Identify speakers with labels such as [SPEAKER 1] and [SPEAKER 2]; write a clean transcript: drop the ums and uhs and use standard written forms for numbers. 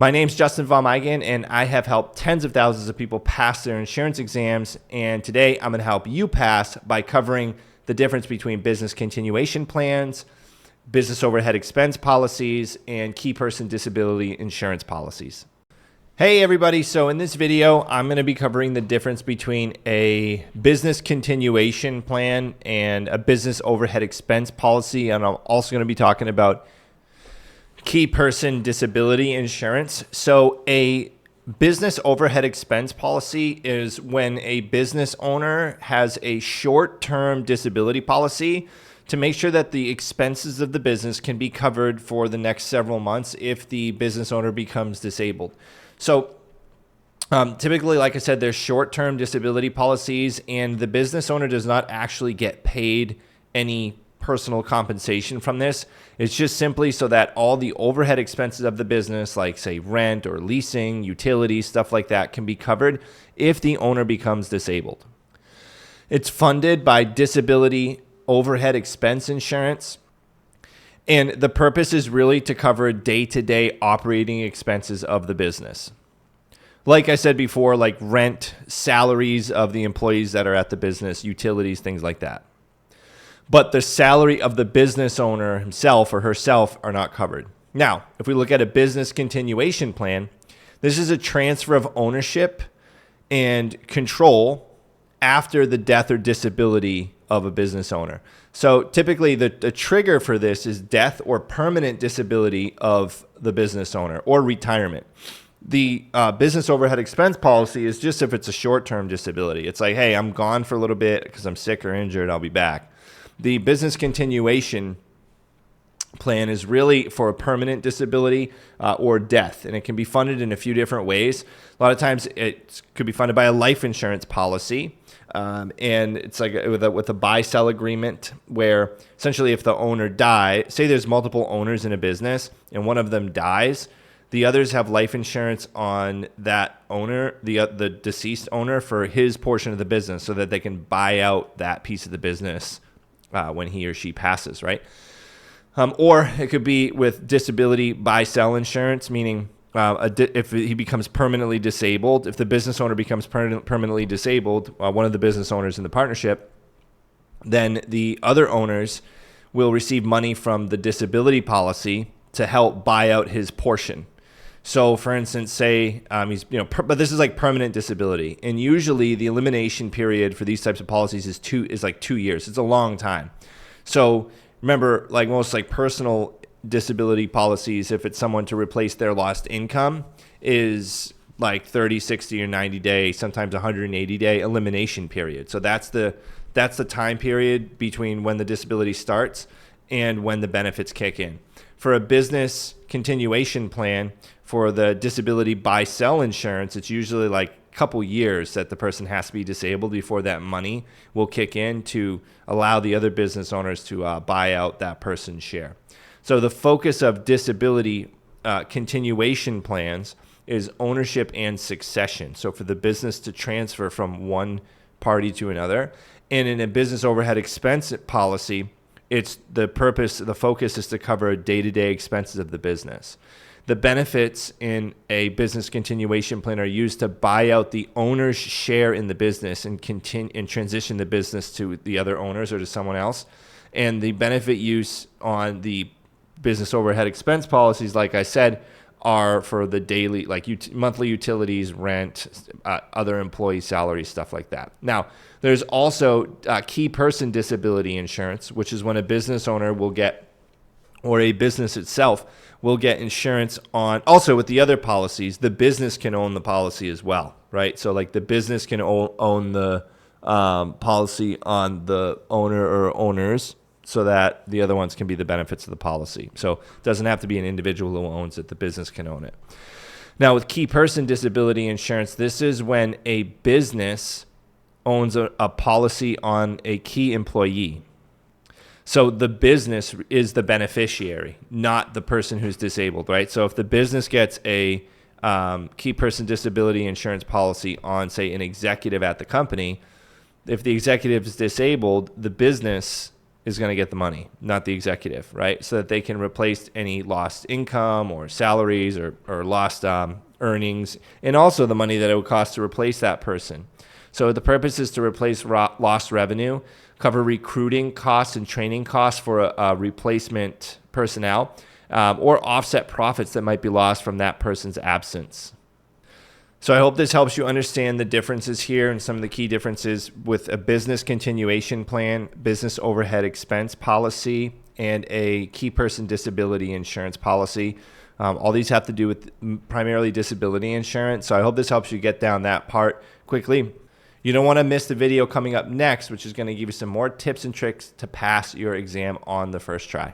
[SPEAKER 1] My name's Justin Von Migen, and I have helped tens of thousands of people pass their insurance exams. And today I'm going to help you pass by covering the difference between business continuation plans, business overhead expense policies, and key person disability insurance policies. Hey everybody, so in this video, I'm going to be covering the difference between a business continuation plan and a business overhead expense policy. And I'm also going to be talking about key person disability insurance. So a business overhead expense policy is when a business owner has a short-term disability policy to make sure that the expenses of the business can be covered for the next several months if the business owner becomes disabled. So typically, like I said, there's short-term disability policies, and the business owner does not actually get paid any personal compensation from this. It's just simply so that all the overhead expenses of the business, like say rent or leasing, utilities, stuff like that, can be covered if the owner becomes disabled. It's funded by disability overhead expense insurance. And the purpose is really to cover day-to-day operating expenses of the business. Like I said before, like rent, salaries of the employees that are at the business, utilities, things like that. But the salary of the business owner himself or herself are not covered. Now, if we look at a business continuation plan, this is a transfer of ownership and control after the death or disability of a business owner. So typically the trigger for this is death or permanent disability of the business owner or retirement. The business overhead expense policy is just if it's a short-term disability. It's like, hey, I'm gone for a little bit because I'm sick or injured, I'll be back. The business continuation plan is really for a permanent disability or death, and it can be funded in a few different ways. A lot of times it could be funded by a life insurance policy, and it's like with a buy-sell agreement where essentially if the owner dies, say there's multiple owners in a business and one of them dies, the others have life insurance on that owner, the deceased owner, for his portion of the business so that they can buy out that piece of the business when he or she passes, right? Or it could be with disability buy-sell insurance, meaning if he becomes permanently disabled, if the business owner becomes permanently disabled, one of the business owners in the partnership, then the other owners will receive money from the disability policy to help buy out his portion. So, for instance, say he's, but this is like permanent disability, and usually the elimination period for these types of policies is like 2 years. It's a long time. So remember, like most like personal disability policies, if it's someone to replace their lost income, is like 30, 60, or 90-day, sometimes 180-day elimination period. So that's the time period between when the disability starts and when the benefits kick in. For a business continuation plan, for the disability buy-sell insurance, it's usually like a couple years that the person has to be disabled before that money will kick in to allow the other business owners to buy out that person's share. So the focus of disability continuation plans is ownership and succession. So for the business to transfer from one party to another. And in a business overhead expense policy, the focus is to cover day-to-day expenses of the business. The benefits in a business continuation plan are used to buy out the owner's share in the business and transition the business to the other owners or to someone else. And the benefit use on the business overhead expense policies, like I said, are for the daily, like monthly utilities, rent, other employee salaries, stuff like that. Now, there's also key person disability insurance, which is when a business owner will get, or a business itself will get insurance on, also with the other policies, the business can own the policy as well, right? So like the business can own the policy on the owner or owners so that the other ones can be the benefits of the policy. So it doesn't have to be an individual who owns it, the business can own it. Now with key person disability insurance, this is when a business owns a policy on a key employee. So the business is the beneficiary, not the person who's disabled, right? So if the business gets a key person disability insurance policy on, say, an executive at the company, if the executive is disabled, the business is going to get the money, not the executive, right? So that they can replace any lost income or salaries or lost earnings, and also the money that it would cost to replace that person. So the purpose is to replace lost revenue, cover recruiting costs and training costs for a replacement personnel, or offset profits that might be lost from that person's absence. So I hope this helps you understand the differences here and some of the key differences with a business continuation plan, business overhead expense policy, and a key person disability insurance policy. All these have to do with primarily disability insurance. So I hope this helps you get down that part quickly. You don't want to miss the video coming up next, which is going to give you some more tips and tricks to pass your exam on the first try.